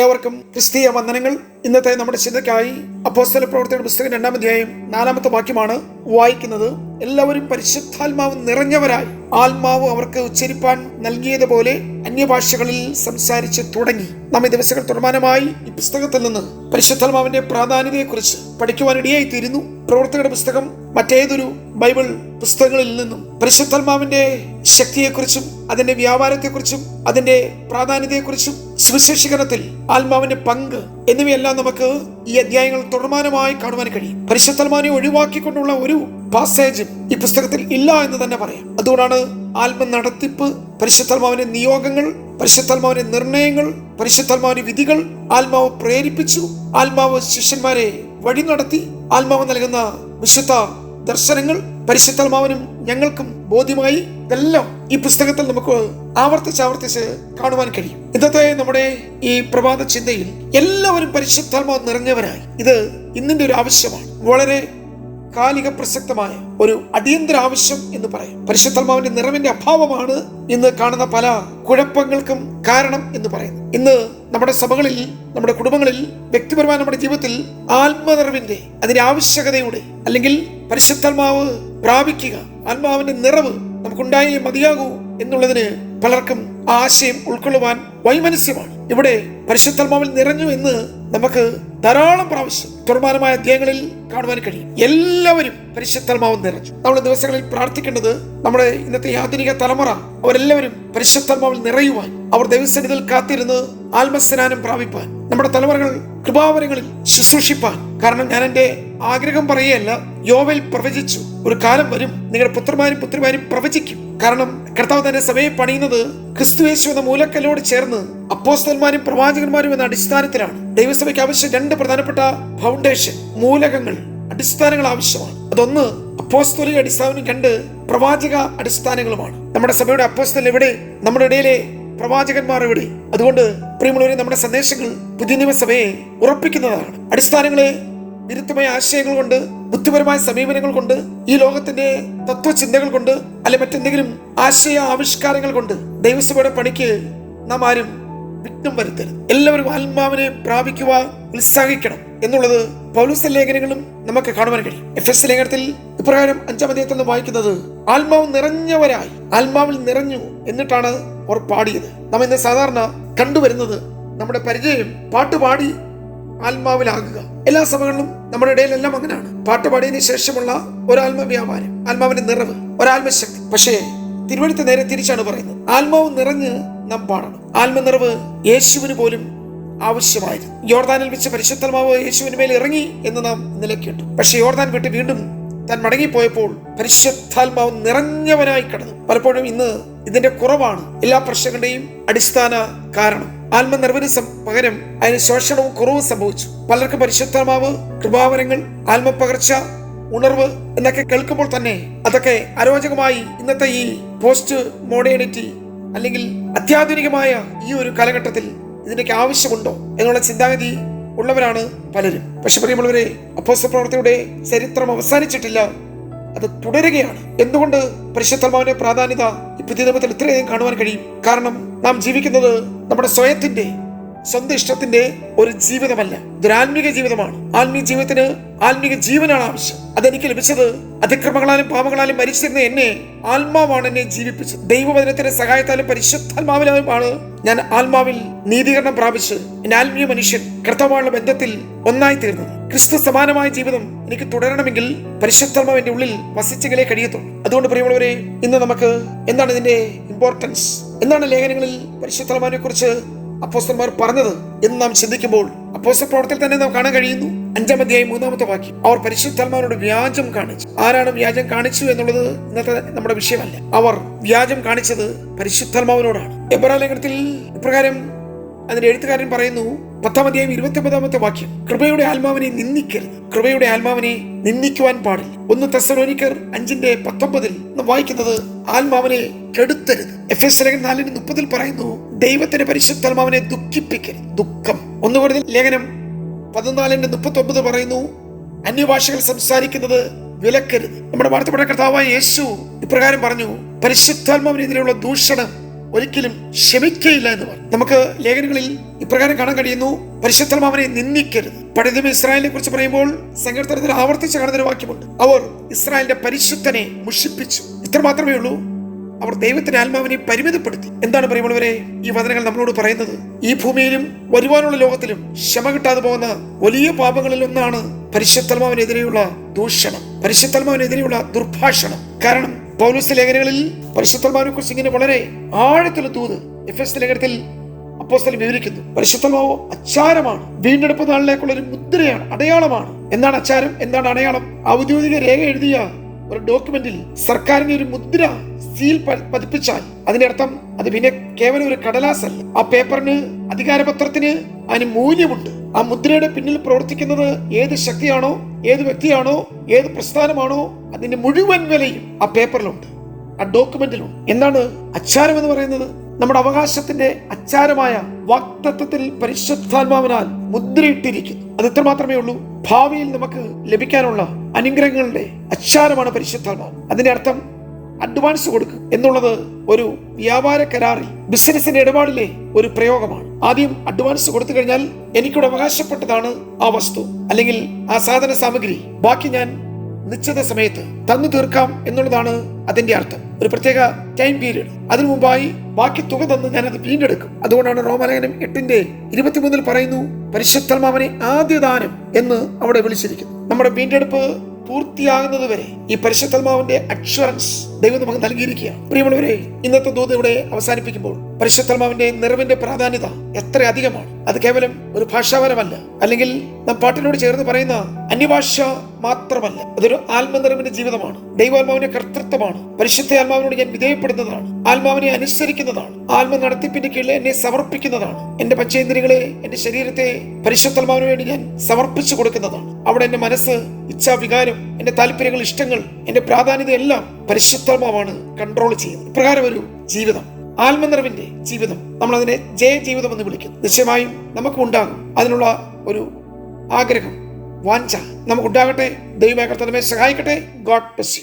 ഏവർക്കും ക്രിസ്തീയ വന്ദനങ്ങൾ. ഇന്നത്തെ നമ്മുടെ ചിന്തയ്ക്കായി അപ്പോസ്തല പ്രവൃത്തിയുടെ പുസ്തകം 2-ാം അധ്യായം 4-ാമത്തെ വാക്യമാണ് വായിക്കുന്നത്. എല്ലാവരും പരിശുദ്ധാത്മാവ് നിറഞ്ഞവരായി ആത്മാവ് അവർക്ക് ഉച്ചരിപ്പാൻ നൽകിയതുപോലെ അന്യഭാഷകളിൽ സംസാരിച്ച് തുടങ്ങി. നാം ഈ ദിവസങ്ങൾ തുടർമാനമായി ഈ പുസ്തകത്തിൽ നിന്ന് പരിശുദ്ധാത്മാവിന്റെ പ്രാധാന്യതയെക്കുറിച്ച് പഠിക്കുവാനിടയായി തീരുന്നു. പ്രവൃത്തിയുടെ പുസ്തകം മറ്റേതൊരു ബൈബിൾ പുസ്തകങ്ങളിൽ നിന്നും പരിശുദ്ധാത്മാവിന്റെ ശക്തിയെക്കുറിച്ചും അതിന്റെ വ്യാപാരത്തെക്കുറിച്ചും അതിന്റെ പ്രാധാന്യതയെക്കുറിച്ചും സുവിശേഷീകരണത്തിൽ ആത്മാവിന്റെ പങ്ക് എന്നിവയെല്ലാം നമുക്ക് ഈ അധ്യായങ്ങൾ തുടർമാനമായി കാണുവാൻ കഴിയും. പരിശുദ്ധാത്മാവിനെ ഒഴിവാക്കിക്കൊണ്ടുള്ള ഒരു പാസേജും ഈ പുസ്തകത്തിൽ ഇല്ല എന്ന് തന്നെ പറയാം. അതുകൊണ്ടാണ് ആത്മ നടത്തിപ്പ്, പരിശുദ്ധാത്മാവിന്റെ നിയോഗങ്ങൾ, പരിശുദ്ധാത്മാവിന്റെ നിർണയങ്ങൾ, പരിശുദ്ധാത്മാവിന്റെ വിധികൾ, ആത്മാവ് പ്രേരിപ്പിച്ചു, ആത്മാവ് ശിഷ്യന്മാരെ വഴി നടത്തി, ആത്മാവ് നൽകുന്ന വിശുദ്ധ ദർശനങ്ങൾ പരിശുദ്ധാത്മാവിനും ഞങ്ങൾക്കും ബോധ്യമായി. ഇതെല്ലാം ഈ പുസ്തകത്തിൽ നമുക്ക് ആവർത്തിച്ച് കാണുവാൻ കഴിയും. ഇന്നത്തെ നമ്മുടെ ഈ പ്രഭാത ചിന്തയിൽ എല്ലാവരും പരിശുദ്ധാത്മാവ് നിറഞ്ഞവരായി. ഇത് ഇന്നിന്റെ ഒരു ആവശ്യമാണ്. വളരെ കാലിക പ്രസക്തമായ ഒരു അടിയന്തര ആവശ്യം എന്ന് പറയും. പരിശുദ്ധാത്മാവിന്റെ നിറവിന്റെ അഭാവമാണ് ഇന്ന് കാണുന്ന പല കുഴപ്പങ്ങൾക്കും കാരണം എന്ന് പറയുന്നത്. ഇന്ന് നമ്മുടെ സഭകളിൽ, നമ്മുടെ കുടുംബങ്ങളിൽ, വ്യക്തിപരമായ നമ്മുടെ ജീവിതത്തിൽ ആത്മനിറവിന്റെ അതിന്റെ ആവശ്യകതയുടെ അല്ലെങ്കിൽ പരിശുദ്ധാത്മാവ് പ്രാപിക്കുക, ആത്മാവിന്റെ നിറവ് നമുക്കുണ്ടായേ മതിയാകൂ എന്നുള്ളതിന് പലർക്കും ആശയം ഉൾക്കൊള്ളുവാൻ വൈമനസ്യമാണ്. ഇവിടെ പരിശുദ്ധാത്മാവിൽ നിറഞ്ഞു എന്ന് നമുക്ക് ധാരാളം പ്രാവശ്യം തുടർമാനമായ അധ്യായങ്ങളിൽ കാണുവാൻ കഴിയും. എല്ലാവരും പരിശുദ്ധാത്മാവ് നിറഞ്ഞു. നമ്മൾ ദിവസങ്ങളിൽ പ്രാർത്ഥിക്കേണ്ടത് നമ്മുടെ ഇന്നത്തെ ആധുനിക തലമുറ അവരെല്ലാവരും പരിശുദ്ധാത്മാവിൽ നിറയുവാൻ, അവർ ദൈവസന്നിധിയിൽ കാത്തിരുന്ന് ആത്മസ്നാനം പ്രാപിപ്പാൻ, നമ്മുടെ തലമുറകൾ കൃപാവരങ്ങളിൽ ശുശ്രൂഷിപ്പാൻ. കാരണം ഞാൻ എന്റെ ആഗ്രഹം പറയുകയല്ല, യോവേൽ പ്രവചിച്ചു, ഒരു കാലം വരും നിങ്ങളുടെ പുത്രന്മാരും പുത്രിമാരും പ്രവചിക്കും. കാരണം കർത്താവ് തന്നെ സഭയെ പണിയുന്നത് ക്രിസ്തുയേശു എന്ന മൂലക്കല്ലോട് ചേർന്ന് അപ്പോസ്തലന്മാരും പ്രവാചകന്മാരും എന്ന അടിസ്ഥാനത്തിലാണ്. ദൈവസഭയ്ക്ക് ആവശ്യം 2 പ്രധാനപ്പെട്ട ഫൗണ്ടേഷൻ, മൂലകങ്ങൾ, അടിസ്ഥാനങ്ങൾ ആവശ്യമാണ്. അതൊന്ന് അപ്പോസ്തലിക അടിസ്ഥാനവും 2 പ്രവാചക അടിസ്ഥാനങ്ങളുമാണ്. നമ്മുടെ സഭയുടെ അപ്പോസ്തലൻ എവിടെ? നമ്മുടെ ഇടയിലെ പ്രവാചകന്മാർ എവിടെ? അതുകൊണ്ട് പ്രിയമുള്ളവരെ, നമ്മുടെ സന്ദേശങ്ങൾ പുതിയ നിയമസഭയെ ഉറപ്പിക്കുന്നതാണ്. അടിസ്ഥാനങ്ങളെ വിരുദ്ധമായ ആശയങ്ങൾ കൊണ്ട്, ബുദ്ധിപരമായ സമീപനങ്ങൾ കൊണ്ട്, ഈ ലോകത്തിന്റെ തത്വചിന്തകൾ കൊണ്ട്, അല്ലെ മറ്റെന്തെങ്കിലും ആശയ ആവിഷ്കാരങ്ങൾ കൊണ്ട് ദൈവസഭയുടെ പണിക്ക് നാം ആരും വിഘ്നം വരുത്തരുത്. എല്ലാവരും ആത്മാവിനെ പ്രാപിക്കുവാൻ ഉത്സാഹിക്കണം എന്നുള്ളത് പൗലോസ് ലേഖനങ്ങളും നമുക്ക് കാണുവാൻ കഴിയും. എഫെസ്യ ലേഖനത്തിൽ ഇപ്രകാരം 5-ാം അധ്യായത്തിൽ നിന്ന് വായിക്കുന്നത്, ആത്മാവ് നിറഞ്ഞവരായി, ആത്മാവിൽ നിറഞ്ഞു എന്നിട്ടാണ് അവർ പാടിയത്. നാം ഇന്ന് സാധാരണ കണ്ടുവരുന്നത് നമ്മുടെ പരിചയം പാട്ടുപാടി ആത്മാവിലാകുക. എല്ലാ സഭകളിലും നമ്മുടെ ഇടയിലെല്ലാം അങ്ങനെയാണ്. പാട്ടുപാടിയതിനു ശേഷമുള്ള ഒരാത്മ വ്യാപാരം, ആത്മാവിന്റെ നിറവ്, ഒരാത്മശക്തി. പക്ഷേ തിരുവഴുത്ത് നേരെ തിരിച്ചാണ് പറയുന്നത്. ആത്മാവ് നിറഞ്ഞ് നാം പാടണം. ആത്മനിറവ് യേശുവിന് പോലും ആവശ്യമായിരുന്നു. യോർദാനിൽ വെച്ച് പരിശുദ്ധാത്മാവ് യേശുവിന് മേൽ ഇറങ്ങി എന്ന് നാം ഇന്നലെ കേട്ടു. പക്ഷെ യോർദാൻ വിട്ട് വീണ്ടും താൻ മടങ്ങിപ്പോയപ്പോൾ പരിശുദ്ധാത്മാവ് നിറഞ്ഞവനായി കടന്നു. പലപ്പോഴും ഇന്ന് ഇതിന്റെ കുറവാണ് എല്ലാ പ്രശ്നങ്ങളുടെയും അടിസ്ഥാന കാരണം. ആത്മനിറവിന് പകരം അതിന് ശോഷണവും കുറവും സംഭവിച്ചു. പലർക്കും പരിശുദ്ധാത്മാവ്, കൃപാവരങ്ങൾ, ആത്മപകർച്ച, ഉണർവ് എന്നൊക്കെ കേൾക്കുമ്പോൾ തന്നെ അതൊക്കെ അരോചകമായി ഇന്നത്തെ ഈ പോസ്റ്റ് മോഡേണിറ്റി അല്ലെങ്കിൽ അത്യാധുനികമായ ഈ ഒരു കാലഘട്ടത്തിൽ ഇതിനൊക്കെ ആവശ്യമുണ്ടോ എന്നുള്ള ചിന്താഗതി ഉള്ളവരാണ് പലരും. പക്ഷെ പ്രിയമുള്ളവരെ, അപ്പോസ്തല പ്രവൃത്തിയുടെ ചരിത്രം അവസാനിച്ചിട്ടില്ല, അത് തുടരുകയാണ്. എന്തുകൊണ്ട് പരിശുദ്ധാത്മാവിന്റെ പ്രാധാന്യത ഈ പുതിയ നിയമത്തിൽ ഇത്രയധികം കാണുവാൻ കഴിയും? കാരണം നാം ജീവിക്കുന്നത് നമ്മുടെ സ്വന്തം ഇഷ്ടത്തിന്റെ ഒരു ജീവിതമല്ല, ഇതൊരു ആത്മീക ജീവിതമാണ്. ആത്മീയ ജീവിതത്തിന് ആത്മീക ജീവനാണ് ആവശ്യം. അതെനിക്ക് ലഭിച്ചത് അതിക്രമങ്ങളാലും പാപങ്ങളാലും മരിച്ചിരുന്ന എന്നെ ആത്മാവാണ് എന്നെ ജീവിപ്പിച്ചത്. ദൈവവചനത്തിന്റെ സഹായത്താലും പരിശുദ്ധാത്മാവിലുമാണ് ഞാൻ ആത്മാവിൽ നീതീകരണം പ്രാപിച്ച് എന്റെ ആത്മീയ മനുഷ്യൻ കർത്താവുമായുള്ള ബന്ധത്തിൽ ഒന്നായി തീർന്നത്. ക്രിസ്തു സമാനമായ ജീവിതം എനിക്ക് തുടരണമെങ്കിൽ പരിശുദ്ധാത്മാവിന്റെ ഉള്ളിൽ വസിച്ചെങ്കിലേ കഴിയത്തുള്ളൂ. അതുകൊണ്ട് പ്രിയമുള്ളവരെ, ഇന്ന് നമുക്ക് എന്താണ് ഇതിന്റെ ഇമ്പോർട്ടൻസ്, എന്താണ് ലേഖനങ്ങളിൽ പരിശുദ്ധാത്മാവിനെ കുറിച്ച് അപ്പോസ്തലന്മാർ പറഞ്ഞത് എന്ന് നാം ചിന്തിക്കുമ്പോൾ അപ്പോസ്തല പ്രവൃത്തിയിൽ തന്നെ നാം കാണാൻ കഴിയുന്നു. 5-ാം അധ്യായം 3-ാമത്തെ വാക്യം, അവർ പരിശുദ്ധാത്മാവിനോട് വ്യാജം കാണിച്ചു. ആരാണ് വ്യാജം കാണിച്ചു എന്നുള്ളത് ഇന്നത്തെ നമ്മുടെ വിഷയമല്ല. അവർ വ്യാജം കാണിച്ചത് പരിശുദ്ധാത്മാവിനോടാണ്. എബ്രായ ലേഖനത്തിൽ ഇപ്രകാരം അതിന്റെ എഴുത്തുകാരൻ പറയുന്നു, 10-ാം അധ്യായം 29-ാമത്തെ വാക്യം, കൃപയുടെ ആത്മാവിനെ നിന്ദിക്കരുത്. കൃപയുടെ ആത്മാവിനെ നിന്ദിക്കുവാൻ പാടില്ല. 1 തെസ്സലോനിക്കർ 5:19 വായിക്കുന്നത്, ആത്മാവിനെ കെടുത്തരുത്. എഫെസ്യ ലേഖനം 4:30 പറയുന്നു, ദൈവത്തിന്റെ പരിശുദ്ധാത്മാവിനെ ദുഃഖിപ്പിക്കരുത്. ദുഃഖം. 1 കൊരിന്ത്യർ ലേഖനം 14:39 പറയുന്നു, അന്യഭാഷകൾ സംസാരിക്കുന്നത് വിലക്കരുത്. നമ്മുടെ വാഴ്ത്തപ്പെട്ട കർത്താവായ യേശു ഇപ്രകാരം പറഞ്ഞു, പരിശുദ്ധാത്മാവിനെതിരെയുള്ള ദൂഷണം ഒരിക്കലും ക്ഷമിക്കയില്ല എന്ന് പറഞ്ഞു. നമുക്ക് ലേഖനങ്ങളിൽ ഇപ്രകാരം കാണാൻ കഴിയുന്നു, പരിശുദ്ധാത്മാവിനെ നിന്ദിക്കരുത്. പഴയ നിയമ ഇസ്രായേലിനെ കുറിച്ച് പറയുമ്പോൾ സങ്കീർത്തനത്തിൽ ആവർത്തിച്ച് കാണുന്ന ഒരു വാക്യമുണ്ട്, അവർ ഇസ്രായേലിന്റെ പരിശുദ്ധനെ മുഷിപ്പിച്ചു. ഇത്ര മാത്രമേ ഉള്ളൂ, അവർ ദൈവത്തിന്റെ ആത്മാവിനെ പരിമിതപ്പെടുത്തി. എന്താണ് പ്രിയമുള്ളവരെ ഈ വചനങ്ങൾ നമ്മളോട് പറയുന്നത്? ഈ ഭൂമിയിലും വരുവാനുള്ള ലോകത്തിലും ക്ഷമ കിട്ടാതെ പോകുന്ന വലിയ പാപങ്ങളിൽ ഒന്നാണ് പരിശുദ്ധാത്മാവിനെതിരെയുള്ള ദൂഷണം, പരിശുദ്ധാത്മാവിനെതിരെയുള്ള ദുർഭാഷണം. കാരണം പൗലോസ് ലേഖനങ്ങളിൽ പരിശുദ്ധാത്മാവിനെ കുറിച്ച് ഇങ്ങനെ വളരെ ആഴത്തിൽ തൂത് എഫെസ്യ ലേഖനത്തിൽ അപ്പോസ്തലൻ വിവരിക്കുന്നു. പരിശുദ്ധാത്മാവ് അച്ചാരമാണ്, വീണ്ടെടുപ്പ് നാളിലേക്കുള്ള ഒരു മുദ്രയാണ്, അടയാളമാണ്. എന്താണ് അച്ചാരം, എന്താണ് അടയാളം? ഔദ്യോഗിക രേഖ എഴുതിയ ഒരു ഡോക്യുമെന്റിൽ സർക്കാരിന്റെ ഒരു മുദ്ര സീൽ പതിപ്പിച്ചാൽ അതിന്റെ അർത്ഥം അത് പിന്നെ കേവലം ഒരു കടലാസല്ല. ആ പേപ്പറിന്, അധികാരപത്രത്തിന് അതിന് മൂല്യമുണ്ട്. ആ മുദ്രയുടെ പിന്നിൽ പ്രവർത്തിക്കുന്നത് ഏത് ശക്തിയാണോ, ഏത് വ്യക്തിയാണോ, ഏത് പ്രസ്ഥാനമാണോ, അതിന്റെ മുഴുവൻ വിലയും ആ പേപ്പറിലുണ്ട്, ആ ഡോക്യുമെന്റിലുണ്ട്. എന്താണ് അച്ചാരം എന്ന് പറയുന്നത്? നമ്മുടെ അവകാശത്തിന്റെ അച്ചാരമായ വാഗ്ദത്തത്തിൽ പരിശുദ്ധാത്മാവിനാൽ മുദ്രയിട്ടിരിക്കുന്നു. അത് ഇത്ര മാത്രമേ ഉള്ളൂ. ഭാവിയിൽ നമുക്ക് ലഭിക്കാനുള്ള അനുഗ്രഹങ്ങളുടെ അച്ചാരമാണ് പരിശുദ്ധാത്മാവ്. അതിന്റെ അർത്ഥം അഡ്വാൻസ് കൊടുക്കുക എന്നുള്ളത് ഒരു വ്യാപാര കരാറിൽ, ബിസിനസിന്റെ ഇടപാടിലെ ഒരു പ്രയോഗമാണ്. ആദ്യം അഡ്വാൻസ് കൊടുത്തു കഴിഞ്ഞാൽ എനിക്കൂടെ അവകാശപ്പെട്ടതാണ് ആ വസ്തു അല്ലെങ്കിൽ ആ സാധന സാമഗ്രി, ബാക്കി ഞാൻ നിശ്ചിത സമയത്ത് തന്നു തീർക്കാം എന്നുള്ളതാണ് അതിന്റെ അർത്ഥം. ഒരു പ്രത്യേക ടൈം പീരീഡ്, അതിനു മുമ്പായി ബാക്കി തുക തന്ന് ഞാൻ അത് വീണ്ടെടുക്കും. അതുകൊണ്ടാണ് റോമാലേഖനം 8:23 പറയുന്നു, പരിശുദ്ധാത്മാവിനെ ആദ്യദാനം എന്ന് അവിടെ വിളിച്ചിരിക്കുന്നു. നമ്മുടെ വീണ്ടെടുപ്പ് പൂർത്തിയാകുന്നത് വരെ ഈ പരിശുദ്ധാത്മാവിന്റെ അഷ്വറൻസ് ദൈവം നമുക്ക് നൽകിയിരിക്കുകയാണ്. പ്രിയമുള്ളവരെ, ഇന്നത്തെ ദൂത് ഇവിടെ അവസാനിപ്പിക്കുമ്പോൾ പരിശുദ്ധാത്മാവിന്റെ നിറവിന്റെ പ്രാധാന്യത എത്ര അധികമാണ്. അത് കേവലം ഒരു ഭാഷാപരമല്ല, അല്ലെങ്കിൽ നാം പാട്ടിനോട് ചേർന്ന് പറയുന്ന അന്യഭാഷ മാത്രമല്ല. അതൊരു ആത്മനിറവിന്റെ ജീവിതമാണ്, ദൈവാത്മാവിന്റെ കർത്തൃത്വമാണ്. പരിശുദ്ധ ആത്മാവിനോട് ഞാൻ വിധേയപ്പെടുന്നതാണ്, ആത്മാവിനെ അനുസരിക്കുന്നതാണ്, ആത്മ നടത്തിപ്പിന്റെ കീഴിൽ എന്നെ സമർപ്പിക്കുന്നതാണ്. എന്റെ പഞ്ചേന്ദ്രിയങ്ങളെ, എന്റെ ശരീരത്തെ പരിശുദ്ധാത്മാവിന് വേണ്ടി ഞാൻ സമർപ്പിച്ചു കൊടുക്കുന്നതാണ്. അവിടെ എന്റെ മനസ്സ്, ഇച്ഛാ, വികാരം, എന്റെ താല്പര്യങ്ങൾ, ഇഷ്ടങ്ങൾ, എന്റെ പ്രാധാന്യത എല്ലാം പരിശുദ്ധാത്മാവാണ് കൺട്രോൾ ചെയ്യുന്നത്. ഇപ്രകാരം ഒരു ജീവിതം, ആത്മനിറവിന്റെ ജീവിതം, നമ്മൾ അതിനെ ജയ ജീവിതം എന്ന് വിളിക്കുന്നു. നിശ്ചയമായും നമുക്ക് ഉണ്ടാകും അതിനുള്ള ഒരു ആഗ്രഹം, വാഞ്ച നമുക്കുണ്ടാകട്ടെ. ദൈവമേ കർത്താവേ സഹായിക്കട്ടെ. God bless you.